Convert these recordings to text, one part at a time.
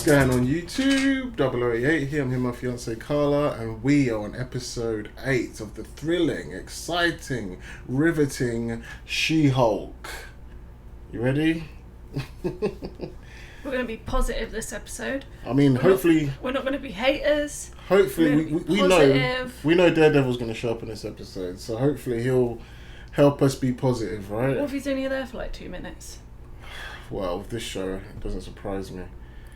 going on YouTube? 0088 here. I'm here with my fiance Carla, and we are on episode 8 of the thrilling, exciting, riveting She-Hulk. You ready? We're going to be positive this episode. I mean, hopefully we're not going to be haters. Hopefully we know Daredevil's going to show up in this episode, so hopefully he'll help us be positive, right? What if he's only there for like 2 minutes? Well, with this show, it doesn't surprise me.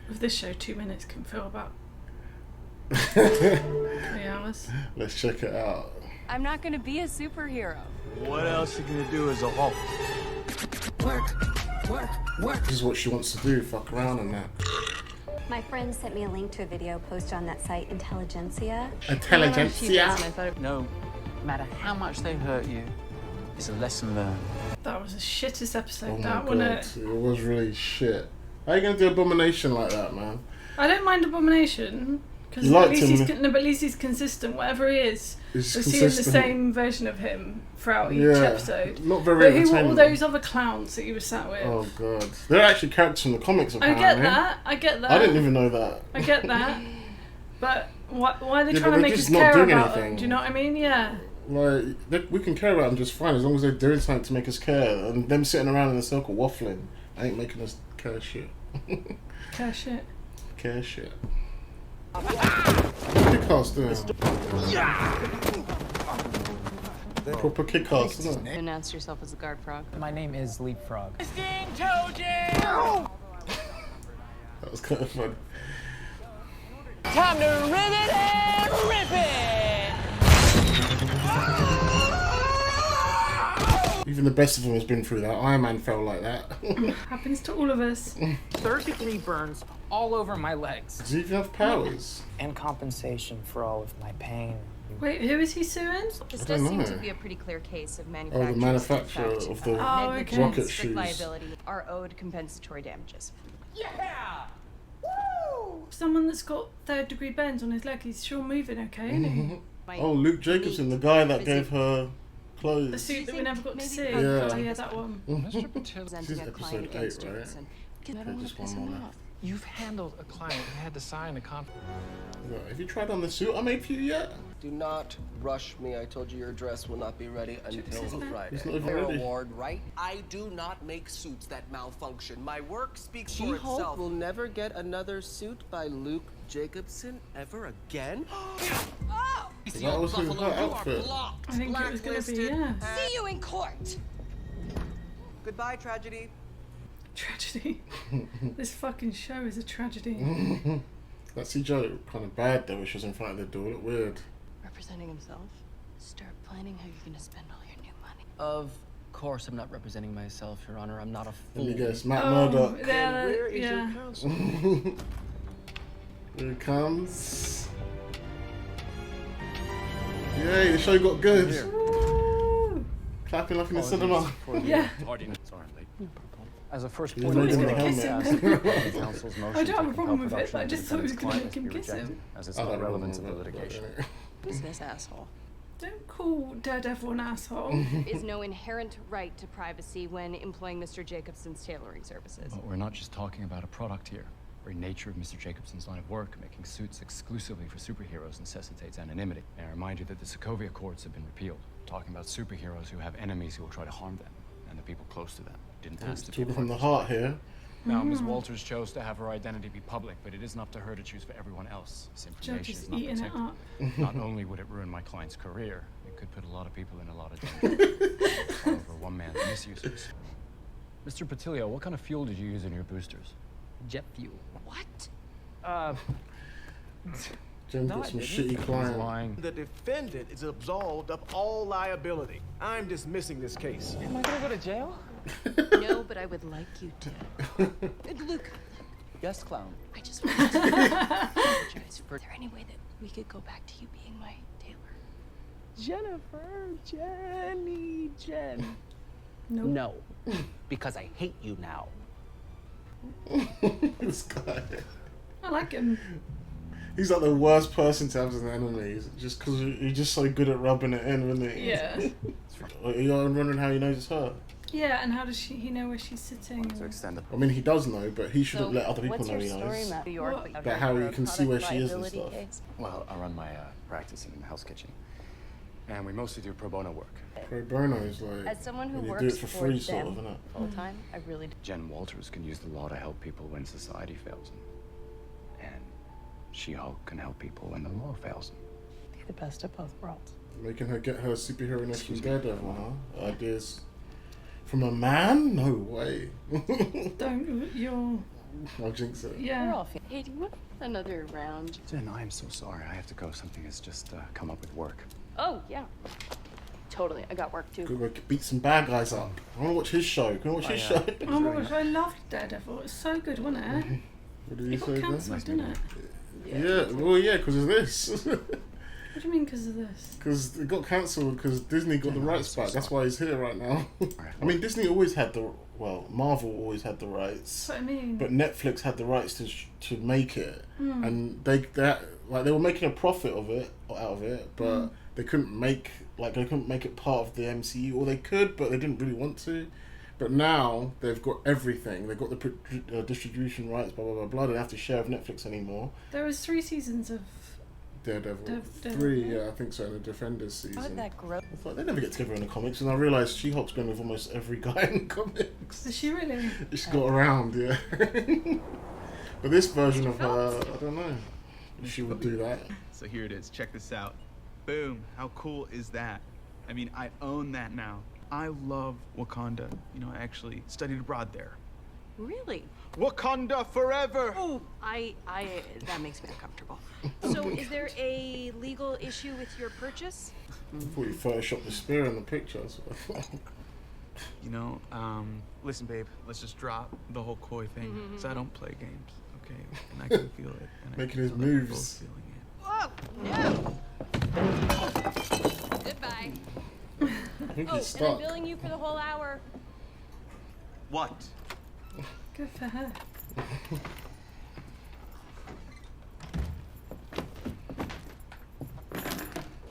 With this show, 2 minutes can feel about 3 hours. Let's check it out. I'm not gonna be a superhero. What else you gonna do as a Hulk? Work. This is what she wants to do, fuck around and that. My friend sent me a link to a video posted on that site, Intelligentsia. No matter how much they hurt you, it's a lesson learned. That was the shittest episode, Oh my that, God, wasn't it? it was really shit. How are you going to do Abomination like that, man? I don't mind Abomination, because You at liked least him. but at least he's consistent. Whatever he is, we're He's seeing the consistent. same version of him throughout each Yeah, episode. not very But who were all entertaining. those other clowns that you were sat with? Oh God, they're actually characters from the comics. I Apparently. get that. I didn't even know that. I get that. But why are they Yeah, trying but to they're make us just not care doing about anything. them? Do you know what I mean? Yeah. Like we can care about them just fine as long as they're doing something to make us care. And them sitting around in a circle waffling ain't making us care shit. Care shit. Care shit. Kick-ass doing. Proper kick-ass, isn't it? Announce yourself as a guard frog. My name is Leapfrog. That was kind of fun. Time to ribbit and rip it! Even the best of them has been through that. Iron Man felt like that. Happens to all of us. 33 burns all over my legs. Does he even have powers? And compensation for all of my pain. Wait, who is he suing? This I does don't seem know. to be a pretty clear case of Oh, manufacturer's the manufacturer defect. of the Oh, okay. Negligence, rocket strict shoes. liability are owed compensatory damages. Yeah! Someone that's got 3rd-degree burns on his leg. He's sure moving okay, isn't he? Oh, Luke Jacobson, the guy that gave her The clothes. suit that we never got to see. Maybe Yeah. Oh, yeah, that one. Presenting This is a client episode against 8, right? Jacobson. I don't want Just to piss one him more off. You've handled a client who had to sign a contract. Have you tried on the suit I made for you yet? Do not rush me. I told you your dress will not be ready until Friday. It's not even Fair ready. award, right? I do not make suits that malfunction. My work speaks for She-Hulk itself. Will never get another suit by Luke Jacobson ever again. That was his her outfit. I think it was going to be, yeah. See you in court! Goodbye, tragedy. Tragedy. This fucking show is a tragedy. That CJ looked kind of bad though when she was in front of the door. Looked weird. Representing himself, start planning how you're gonna spend all your new money. Of course, I'm not representing myself, Your Honor. I'm not a fool. Let me guess, Matt Oh, Murdock. yeah, Where is yeah. your counsel? Here it comes. Yay, the show got good. Woo! Clapping like in the cinema. Yeah. As a first He's point not of even order, a I helmet. ask that the council's motion I don't have to a problem compel with it, but I production just of thought he was defense gonna clients make him be kiss rejected, him. as it's I not don't know relevant to the about that, litigation. but Who's this asshole? Don't call Daredevil an asshole. Is no inherent right to privacy when employing Mr. Jacobson's tailoring services. But we're not just talking about a product here. The very nature of Mr. Jacobson's line of work, making suits exclusively for superheroes, necessitates anonymity. May I remind you that the Sokovia Accords have been repealed, talking about superheroes who have enemies who will try to harm them, and the people close to them. Didn't ask to be Talking from the part heart here. Now, Ms. Walters chose to have her identity be public, but it isn't up to her to choose for everyone else. This Judge information is is not eating it protected. up. Not only would it ruin my client's career, it could put a lot of people in a lot of danger. Over one man's misuses. Mr. Patilio, what kind of fuel did you use in your boosters? Jet fuel. What? Jim No, got I some didn't. shitty He's client. lying. The defendant is absolved of all liability. I'm dismissing this case. Am I gonna go to jail? No, but I would like you to. Luke, Yes, clown. I just wanted to apologize for. Is there any way that we could go back to you being my tailor? Jennifer, Jenny, Jen. Nope. No, because I hate you now. This guy. I like him. He's like the worst person to have as an enemy, just because he's just so good at rubbing it in, isn't he? Yeah. You're wondering how he knows it's her. Yeah, and how does he know where she's sitting? To extend the I mean, he does know, but he shouldn't let other people what's know your he story, knows. Matt? New York, What? but About how you can see where she is and liability stuff. case? Well, I run my practice in Hell's Kitchen, and we mostly do pro bono work. Pro bono is like As someone who when you works do it for free, for sort them of, innit? full time, I really Jen Walters can use the law to help people when society fails them, and She-Hulk can help people when the law fails them. be the best of both worlds. Making her get her superhero-ness from Daredevil, huh? Ideas from a man? No way. Don't, you're... I'll jinx it. We're Yeah. all hey, do you want another round? Jen, I am so sorry. I have to go. Something has just come up with work. Oh yeah, totally. I got work too. Could we beat some bad guys up? I want to watch his show. Can I watch his show? Oh my gosh, I loved Daredevil. It's so good, wasn't it? What did It you got say? cancelled, didn't it? Yeah, well, yeah, because of this. What do you mean because of this? Because it got cancelled because Disney got the rights back. That's why he's here right now. I mean, Disney always had the... Well, Marvel always had the rights. That's what I mean. But Netflix had the rights to make it. And they were making a profit out of it, but they couldn't make it part of the MCU, or they could, but they didn't really want to. But now they've got everything. They've got the distribution rights, blah blah blah blah. They don't have to share with Netflix anymore. There was 3 seasons of... Daredevil. Daredevil. 3, yeah, I think so. In the Defenders season. How did that grow? I thought they never get together in the comics, and I realised She-Hulk's been with almost every guy in the comics. Is she really? She's got around, yeah. But this version of her, I don't know if she would do that. So here it is. Check this out. Boom. How cool is that? I mean, I own that now. I love Wakanda. You know, I actually studied abroad there. Really? Wakanda forever! Oh, that makes me uncomfortable. So, is there a legal issue with your purchase? I thought you photoshopped the spear in the picture. You know, listen, babe, let's just drop the whole koi thing. So I don't play games, okay? And I can feel it. And Making I his feel like we're moves. both feeling it. Whoa! No! Goodbye. I think Oh, he's and I'm stuck. billing you for the whole hour. What? Good for her.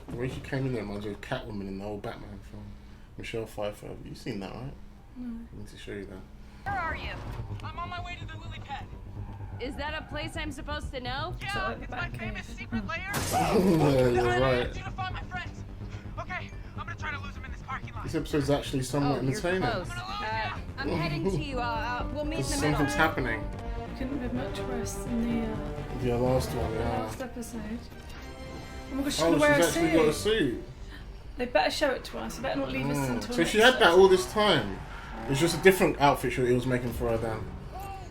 The way she came in there reminds me of Catwoman in the old Batman film. Michelle Pfeiffer. You've seen that, right? No. I need to show you that. Where are you? I'm on my way to the lily pad. Is that a place I'm supposed to know? So, Yeah, like, it's my Batcave. famous secret lair. Yeah, you're I right. need you to find my friends. Okay, I'm gonna try to lose them in this parking lot. This episode's actually somewhat You're entertaining. close. I'm heading to you. We'll meet in the middle. Something's happening. Couldn't be much worse than the The last one, yeah. last episode. Oh my gosh, she's Oh, gonna she's wear a actually got a suit. suit. They better show it to us. They better not leave us until So next she had that episode. all this time. It's just a different outfit he was making for her then.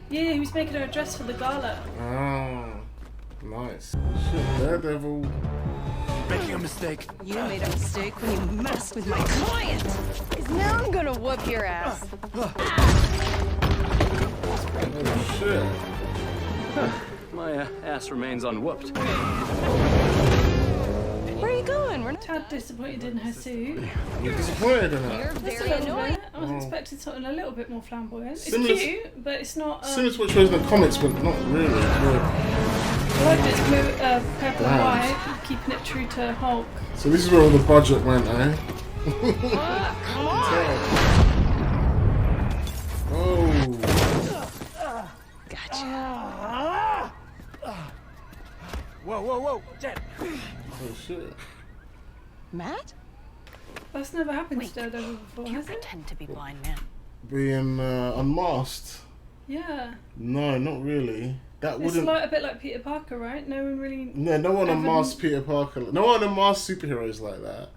Yeah, he was making her a dress for the gala. Oh, nice. Shit, Daredevil. Making a mistake. You made a mistake when you messed with my client. Because now I'm gonna whoop your ass. Oh shit. My ass remains unwhooped. Where are you going? We're not. Tad disappointed in her suit. You're disappointed in You're her. Just a very little annoying. bit. I was expecting something a little bit more flamboyant. It's Similar- cute, but it's not. Similar to what she was in the comics, but not really. I like it's purple and Wow. white, keeping it true to Hulk. So this is where all the budget went, eh? Come on. Oh. Gotcha. Whoa, whoa, whoa! Jen! Oh shit. Matt? That's never happened to Daredevil before, You has it? pretend to be blind man. Being unmasked. Yeah. No, not really. That It's wouldn't. like a bit like Peter Parker, right? No one really. No one Evan- unmasked Peter Parker. No one unmasked superheroes like that.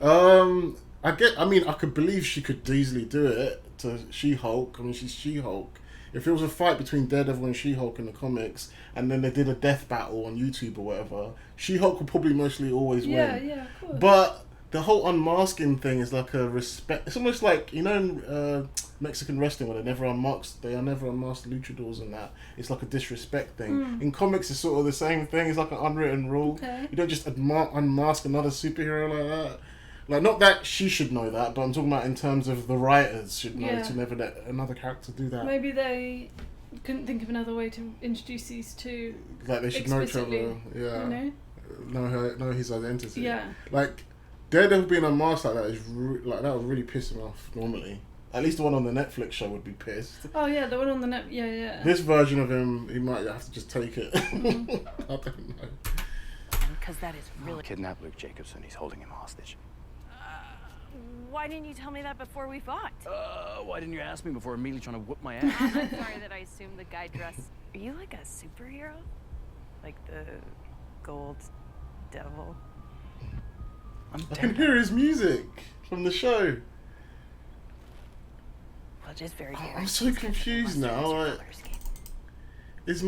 I mean, I could believe she could easily do it to She-Hulk. I mean, she's She-Hulk. If it was a fight between Daredevil and She-Hulk in the comics, and then they did a death battle on YouTube or whatever, She-Hulk would probably mostly always Yeah, win. yeah, of course. But the whole unmasking thing is like a respect. It's almost like, you know, in Mexican wrestling where they are never unmasked luchadors and that. It's like a disrespect thing. In comics, it's sort of the same thing. It's like an unwritten rule. Okay. You don't just unmask another superhero like that. Like, not that she should know that, but I'm talking about in terms of the writers should know Yeah. to never let another character do that. Maybe they couldn't think of another way to introduce these two. Like, they should know each other. explicitly, Yeah. You know? Know his identity. Yeah. Like, Daredevil being unmasked like that that would really piss him off normally. At least the one on the Netflix show would be pissed. Oh yeah, the one on the net. Yeah, yeah. This version of him, he might have to just take it. I don't know. Because that is really. Kidnap Luke Jacobson. He's holding him hostage. Why didn't you tell me that before we fought? Why didn't you ask me before immediately trying to whoop my ass? I'm sorry that I assumed the guy dressed. Are you like a superhero? Like the gold devil? I can hear his music from the show. Well, just very. I'm so confused now. Like, is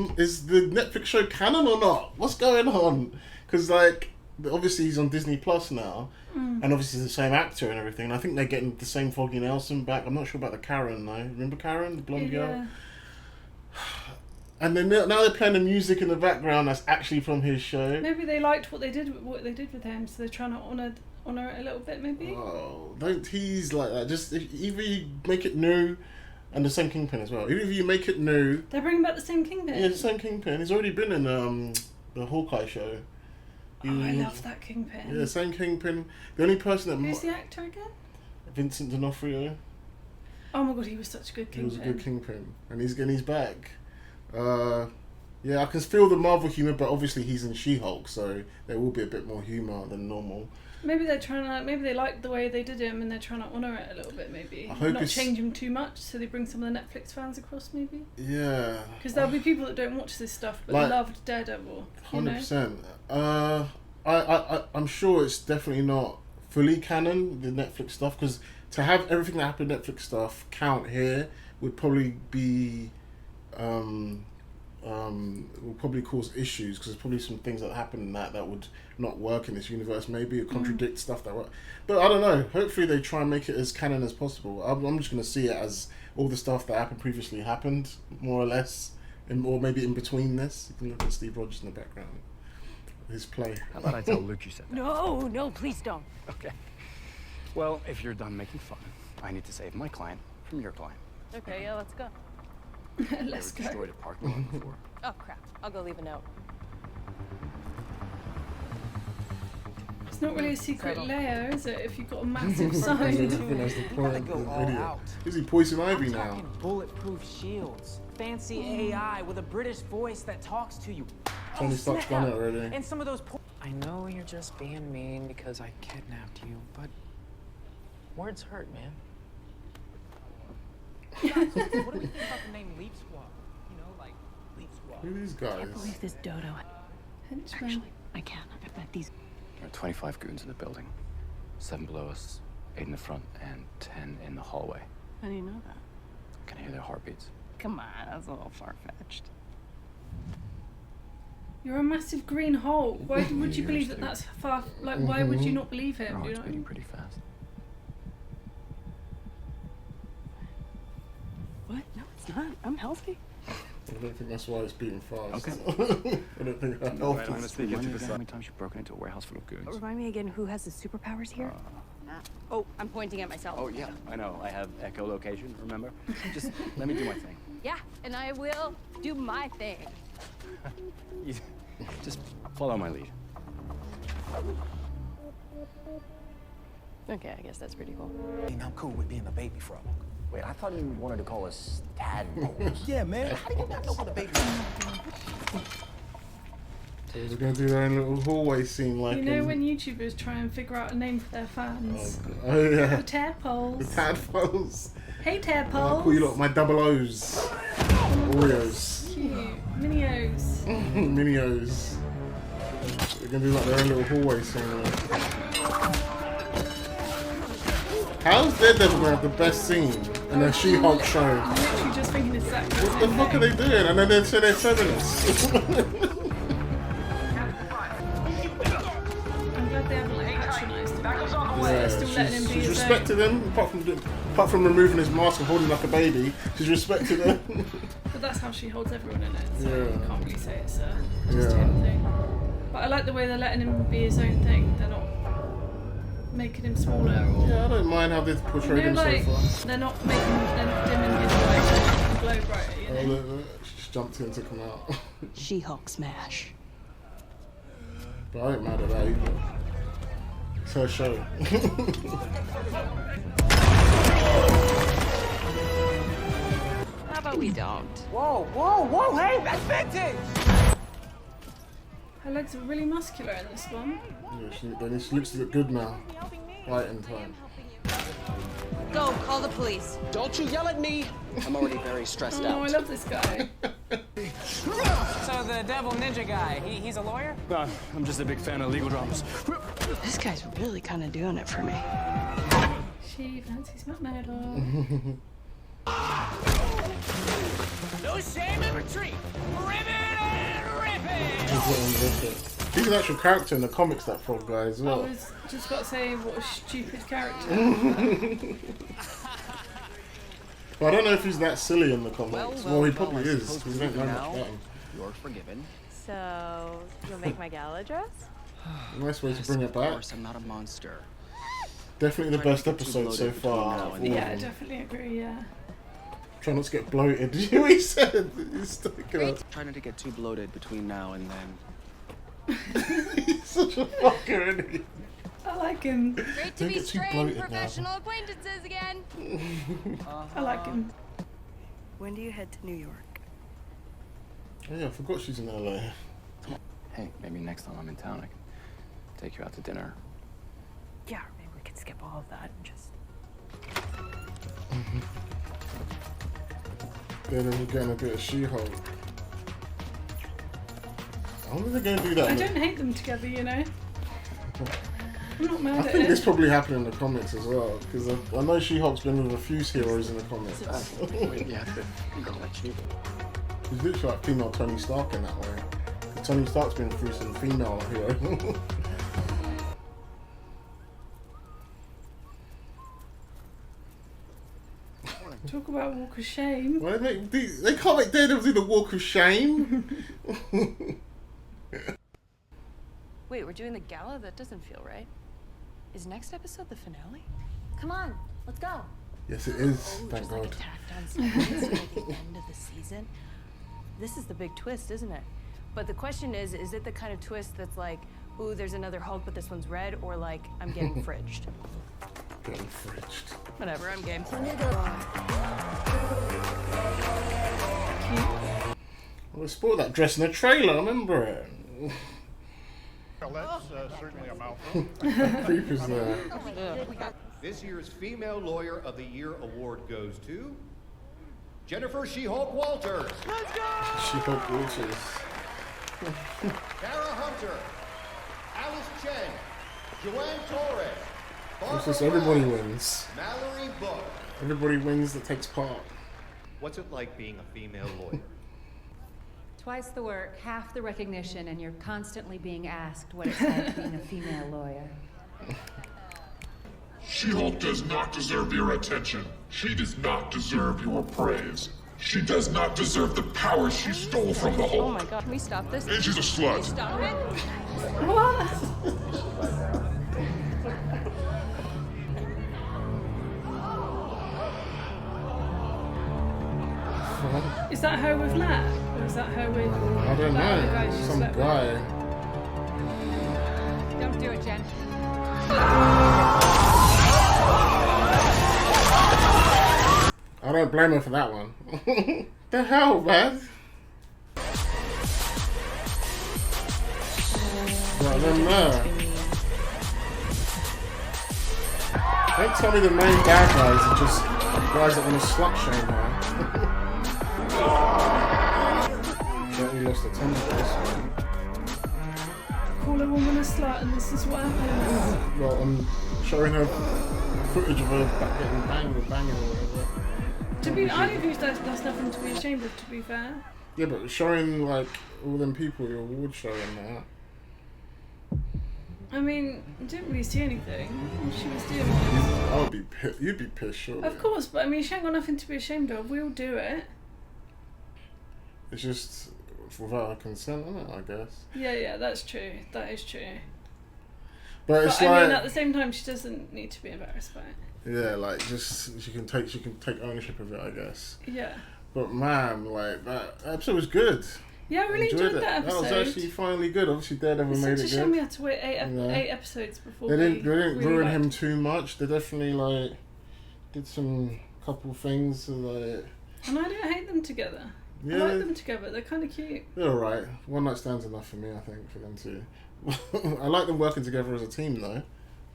the Netflix show canon or not? What's going on? Because like, obviously he's on Disney Plus now, and obviously it's the same actor and everything. And I think they're getting the same Foggy Nelson back. I'm not sure about the Karen though. Remember Karen, the blonde girl? And then now they're playing the music in the background that's actually from his show. Maybe they liked what they did with him, so they're trying to honor it a little bit, maybe. Oh, don't tease like that. Just either you make it new, and the same Kingpin as well. Even if you make it new. They're bringing back the same Kingpin. Yeah, the same Kingpin. He's already been in the Hawkeye show. I love that Kingpin. Yeah, same Kingpin. The only person that. Who's the actor again? Vincent D'Onofrio. Oh my god, he was such a good Kingpin. He was a good Kingpin, and he's getting his back. Yeah, I can feel the Marvel humor, but obviously he's in She-Hulk, so there will be a bit more humor than normal. Maybe they're trying to. Maybe they like the way they did him, and they're trying to honour it a little bit. Maybe I hope not it's... change him too much, so they bring some of the Netflix fans across. Maybe. Yeah. Because there'll be people that don't watch this stuff but loved Daredevil. 100%. I'm sure it's definitely not fully canon, the Netflix stuff, because to have everything that happened Netflix stuff count here would probably be will probably cause issues, because there's probably some things that happen in that would not work in this universe, maybe, or contradict stuff that work. But I don't know, hopefully they try and make it as canon as possible. I'm just going to see it as all the stuff that happened previously happened, more or less, or maybe in between this. You can look at Steve Rogers in the background, his play. How about I tell Luke you said that? No, please don't. Okay. Well, if you're done making fun, I need to save my client from your client. Okay, yeah, let's go. Let's go. Destroyed a parking lot before. Oh crap! I'll go leave a note. It's not really a secret layer, is it? If you've got a massive sign. That's the point. Idiot. Is he Poison Ivy now? Bulletproof shields, fancy AI with a British voice that talks to you. Tony Stark's done it already. And some of those. I know you're just being mean because I kidnapped you, but words hurt, man. What do we think about the name Leap Squad? You know, like Leap Squad. Who are these guys? I can't believe this dodo. Actually, I can. I bet these. There are 25 goons in the building. 7 below us, 8 in the front, and 10 in the hallway. How do you know that? I can hear their heartbeats. Come on, that's a little far-fetched. You're a massive green hole. Why would you believe that that's far? Like, why would you not believe Their him? heart's beating pretty fast. What? No, it's not. I'm healthy. I don't think that's why it's beating fast. Okay. I don't think that All right, I'm helps. gonna sneak into the side. How many times you've broken into a warehouse full of goons? Remind me again, who has the superpowers here? Oh, I'm pointing at myself. Oh, yeah, I know. I have echolocation, remember? Just let me do my thing. Yeah, and I will do my thing. You just follow my lead. Okay, I guess that's pretty cool. I'm cool with being a baby frog. Wait, I thought you wanted to call us tadpoles. Yeah, man. How do you not know what a baby frog So we're going to do their own little hallway scene like You know in... when YouTubers try and figure out a name for their fans? Oh, yeah. The tadpoles. The tadpoles. Hey tadpoles. I'll call you lot my double O's. Oreos. Cute. Mini-O's. Mini-O's. We're going to do like their own little hallway scene. How's Daredevil going to have the best scene in a She-Hulk show? I'm literally just thinking exactly the What the fuck are they doing? And then they say they're feminists. I'm glad they haven't like patronised him. They're still letting him be she's his respected him, apart from removing his mask and holding like a baby. She's respected him. But that's how she holds everyone in it, so Yeah. you can't really say it's just him thing. But I like the way they're letting him be his own thing. They're not making him smaller or... Yeah, I don't mind how they've portrayed him like, so far. they're not dimming his light and glow brighter, you know? Look, she just jumped in and took him out. She-Hulk smash. But I ain't mad at that either. It's her show. we don't. Whoa, whoa, whoa, hey, that's vintage! Her legs are really muscular in this one. Yeah, she looks good now. Right in time. Go, call the police. Don't you yell at me! I'm already very stressed out. Oh, I love this guy. So the devil ninja guy, he's a lawyer? I'm just a big fan of legal dramas. This guy's really kind of doing it for me. She fancies McMurdo. No shame in retreat! Ribbit and Ribbit! He's an actual character in the comics, that frog guy, as well. I was just about to say, what a stupid character. But I don't know if he's that silly in the comics. Well, he probably is. We don't know much about him. You're forgiven. So, you'll make my gala dress? Nice way to bring it back. Of course, I'm not a monster. Definitely the best episode so far. Yeah, I definitely agree, yeah. Try not to get bloated. Did you hear what he said? He's sticking up. Try not to get too bloated between now and then. He's such a fucker, isn't he? I like him. Great to Don't be get too strange bloated now. professional acquaintances again. I like him. When do you head to New York? Oh yeah, I forgot she's in LA. Hey, maybe next time I'm in town, I can take you out to dinner. Yeah, or maybe we could skip all of that and just... Then we're getting a bit of She-Hulk. I wonder if they're going to do that. I don't hate them together, you know. I'm not mad I at think it. this probably happened in the comics as well, because I know She-Hulk's been with a few heroes in the comics. Yeah, but you. He's literally like female Tony Stark in that way. Tony Stark's been through some female heroes. Talk about walk of shame. Why they can't make Daredevil do the walk of shame. Wait, we're doing the gala? That doesn't feel right. Is next episode the finale? Come on, let's go. Yes, it is. Oh, Thank just God. like a tacked on sequence at the end of the season? This is the big twist, isn't it? But the question is it the kind of twist that's like, ooh, there's another Hulk, but this one's red, or like, I'm getting fridged? Getting fridged. Whatever, I'm game. Well, they spoiled that dress in the trailer, I remember it. Well, that's certainly a mouthful. Creepers there. This year's Female Lawyer of the Year award goes to Jennifer She-Hulk Walters. Let's go! She-Hulk Walters. Tara Hunter. Alice Chen. Joanne Torres. It's just everybody wins. Mallory Book. Everybody wins that takes part. What's it like being a female lawyer? Twice the work, half the recognition, and you're constantly being asked what it's like being a female lawyer. She-Hulk does not deserve your attention. She does not deserve your praise. She does not deserve the power she stole from the Hulk. Oh my god, can we stop this? And she's a slut. Can we stop it? What? Is that her with Matt? Or is that her with... I don't that other guy know. she Some slept with? guy. Don't do it, Jen. I don't blame her for that one. The hell, man? Right then there. Don't tell me the main bad guys are just guys that want to slut shame her. Don't we lost the temper for this one. Call a woman a slut and this is what happens. Well, I'm showing her footage of her getting banged or banging or whatever. To be, I don't think that's nothing to be ashamed of, to be fair. Yeah, but showing like all them people your award show and that. I mean, I didn't really see anything. All she was doing was... I would be pissed. You'd be pissed, surely. Of course, but I mean, she ain't got nothing to be ashamed of. We'll do it. It's just without her consent, isn't it, I guess? Yeah, that's true. That is true. But it's I like... mean, at the same time, she doesn't need to be embarrassed by it. Yeah, like, just... She can take ownership of it, I guess. Yeah. But man, like, that episode was good. Yeah, I really enjoyed that episode. That was actually finally good. Obviously, Daredevil made it good. It's such a shame we had to wait eight episodes before They didn't really ruin him too much. They definitely, like, did some couple things to, like... And I don't hate them together. Yeah, I like them together. They're kind of cute. They're alright. One night stand's enough for me, I think, for them to. I like them working together as a team, though.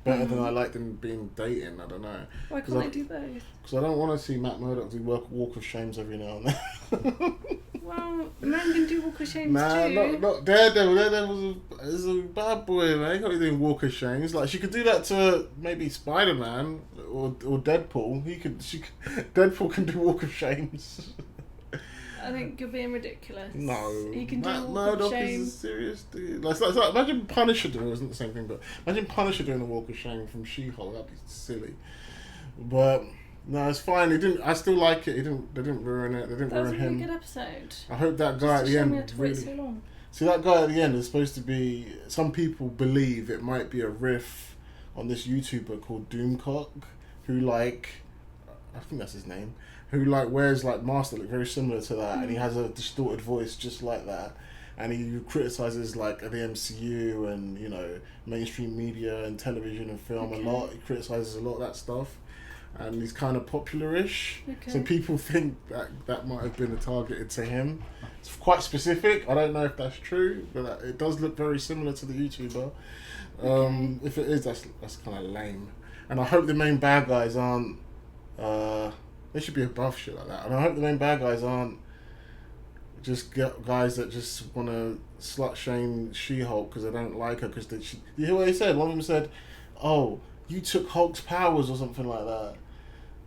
Better than I like them being dating. I don't know. Why can't they do both? Because I don't want to see Matt Murdock do walk of shames every now and then. Well, man can do walk of shames Nah, too. not Daredevil. Daredevil is a bad boy, man. He can't be doing walk of shames. Like, she could do that to maybe Spider-Man or Deadpool. Deadpool can do walk of shames. I think you're being ridiculous. No, He can do Matt walk Murdock of shame. is a serious dude. Like, imagine Punisher doing it. Wasn't the same thing, but imagine Punisher doing a walk of shame from She-Hulk. That'd be silly. But no, it's fine. They didn't. I still like it. They didn't ruin it. They didn't That was ruin a really him. good episode. I hope that guy at Just the a shame we end had to wait really. so long. See, that guy at the end is supposed to be. Some people believe it might be a riff on this YouTuber called Doomcock, who like, I think that's his name, who like wears like masks that look very similar to that, and he has a distorted voice just like that, and he criticizes like the MCU and, you know, mainstream media and television and film a lot. He criticizes a lot of that stuff, and he's kind of popular-ish. So people think that might have been targeted to him. It's quite specific. I don't know if that's true, but it does look very similar to the YouTuber. If it is, that's kind of lame. And I hope the main bad guys aren't. They should be above shit like that. And I hope the main bad guys aren't just guys that just want to slut shame She-Hulk because they don't like her. Because you hear what they said? One of them said, "Oh, you took Hulk's powers" or something like that.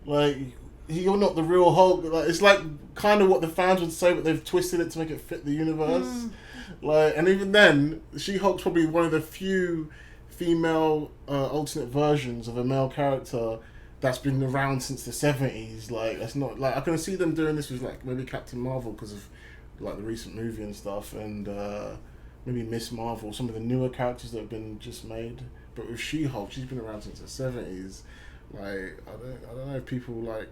Like, you're not the real Hulk. Like, it's like kind of what the fans would say, but they've twisted it to make it fit the universe. Like, and even then, She-Hulk's probably one of the few female alternate versions of a male character that's been around since the 70s. Like, that's not like I can see them doing this with like maybe Captain Marvel because of like the recent movie and stuff, and maybe Miss Marvel, some of the newer characters that have been just made. But with She-Hulk, she's been around since the 70s. Like, I don't know if people like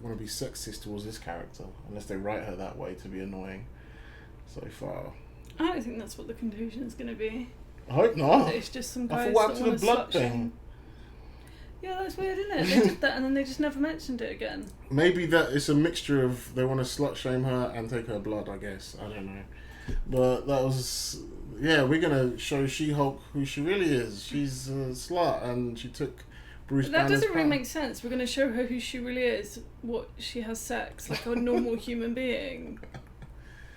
want to be sexist towards this character unless they write her that way to be annoying. So far, I don't think that's what the conclusion is going to be. I hope not. It's just some I guys thought what that happened want to to the blood slut thing. shame. Yeah, that's weird, isn't it? They did that and then they just never mentioned it again. Maybe that it's a mixture of they want to slut shame her and take her blood, I guess. I don't know. But that was, yeah, we're going to show She-Hulk who she really is. She's a slut and she took Bruce That Banner's doesn't really power. make sense. We're going to show her who she really is, what she has sex, like a normal human being.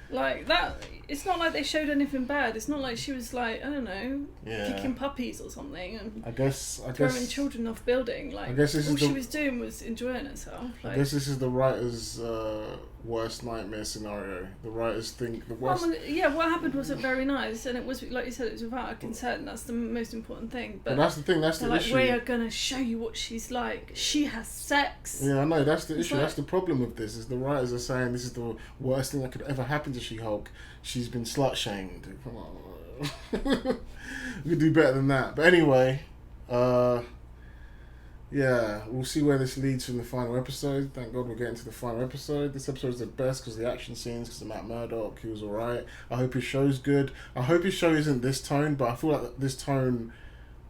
Like, that, it's not like they showed anything bad. It's not like she was like, I don't know, kicking puppies or something and I guess throwing children off building. Like, I guess this all is she the- was doing was enjoying herself. Like, I guess this is the writer's worst nightmare scenario. The writers think the worst. well, yeah, what happened wasn't very nice, and it was, like you said, it was without her consent. That's the most important thing. But that's the thing. That's they're the like, issue. we are gonna show you what she's like. She has sex. Yeah, I know. That's the It's issue. like- That's the problem with this. Is the writers are saying this is the worst thing that could ever happen to She-Hulk. She's been slut shamed. Come on, we could do better than that. But anyway, yeah, we'll see where this leads from the final episode. Thank God we're getting to the final episode. This episode is the best because of the action scenes, because of Matt Murdock. He was alright. I hope his show's good. I hope his show isn't this tone, but I feel like this tone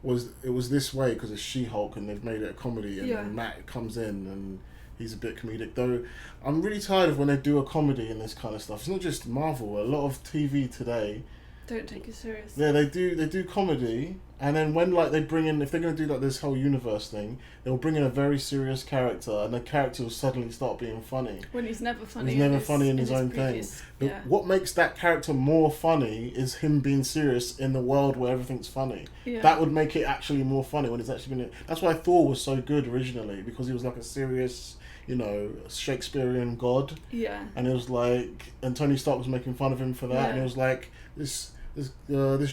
was this way because it's She-Hulk and they've made it a comedy, and then Matt comes in and he's a bit comedic. Though I'm really tired of when they do a comedy in this kind of stuff. It's not just Marvel. A lot of TV today, Don't take it serious. yeah, they do comedy, and then when like they bring in, if they're going to do like this whole universe thing, they'll bring in a very serious character, and the character will suddenly start being funny. When he's never funny. He's never funny in his own previous- thing. But Yeah. what makes that character more funny is him being serious in the world where everything's funny. Yeah. That would make it actually more funny when it's actually been. That's why Thor was so good originally, because he was like a serious, you know, Shakespearean god. Yeah. And it was like, and Tony Stark was making fun of him for that, and it was like this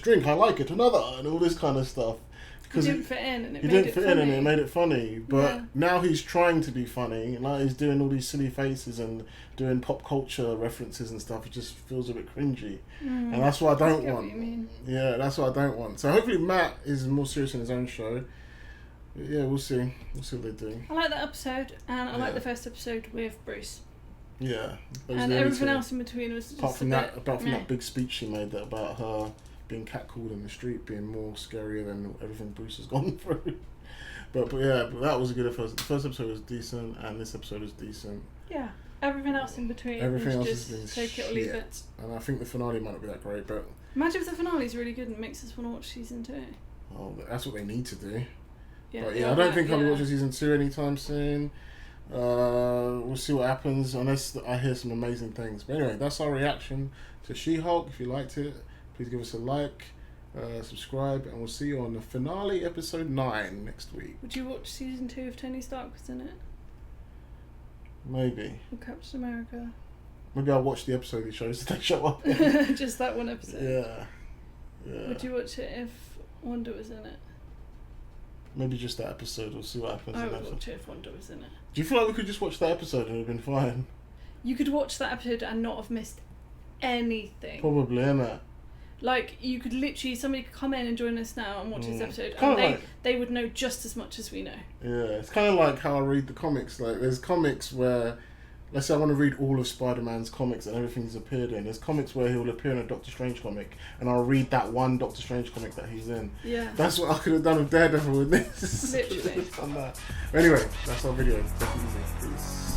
drink, I like it, another, and all this kind of stuff. He didn't fit in, and it He made didn't it fit funny. in, and it made it funny. But Yeah. now he's trying to be funny, and like he's doing all these silly faces and doing pop culture references and stuff. It just feels a bit cringy, and that's what I don't get want. what you mean. Yeah, that's what I don't want. So hopefully Matt is more serious in his own show. But yeah, we'll see. We'll see what they do. I like that episode, and I like Yeah. the first episode with Bruce. Yeah, those And are the only everything two. else in between was just Apart from a that, bit apart from meh. that big speech she made that about her being catcalled in the street being more scarier than everything Bruce has gone through. But that was a good episode. The first episode was decent, and this episode is decent. Yeah. Everything else in between. Everything else just has been take it or leave it. And I think the finale might not be that great, but Imagine if the finale's really good and makes us want to watch season 2. oh, that's what they need to do. Yeah, But yeah, I don't think I'll be watching season 2 anytime soon. We'll see what happens unless I hear some amazing things. But anyway, that's our reaction to She-Hulk. If you liked it, please give us a like, subscribe, and we'll see you on the finale, episode 9 next week. Would you watch season 2 if Tony Stark was in it? Maybe. Or Captain America? Maybe I'll watch the episode he shows if they show up. Just that one episode. Yeah. Would you watch it if Wanda was in it? Maybe just that episode. We'll see what happens. I would watch it if Wanda was in it. Do you feel like we could just watch that episode and it would have been fine? You could watch that episode and not have missed anything. Probably, innit? Like, you could literally, somebody could come in and join us now and watch this episode, Kinda and like, they would know just as much as we know. Yeah, it's kind of like how I read the comics. Like, there's comics where, let's say I want to read all of Spider-Man's comics and everything he's appeared in. There's comics where he'll appear in a Doctor Strange comic, and I'll read that one Doctor Strange comic that he's in. Yeah. That's what I could have done with Daredevil with this. Literally. Done that. Anyway, that's our video. Take it easy. Peace.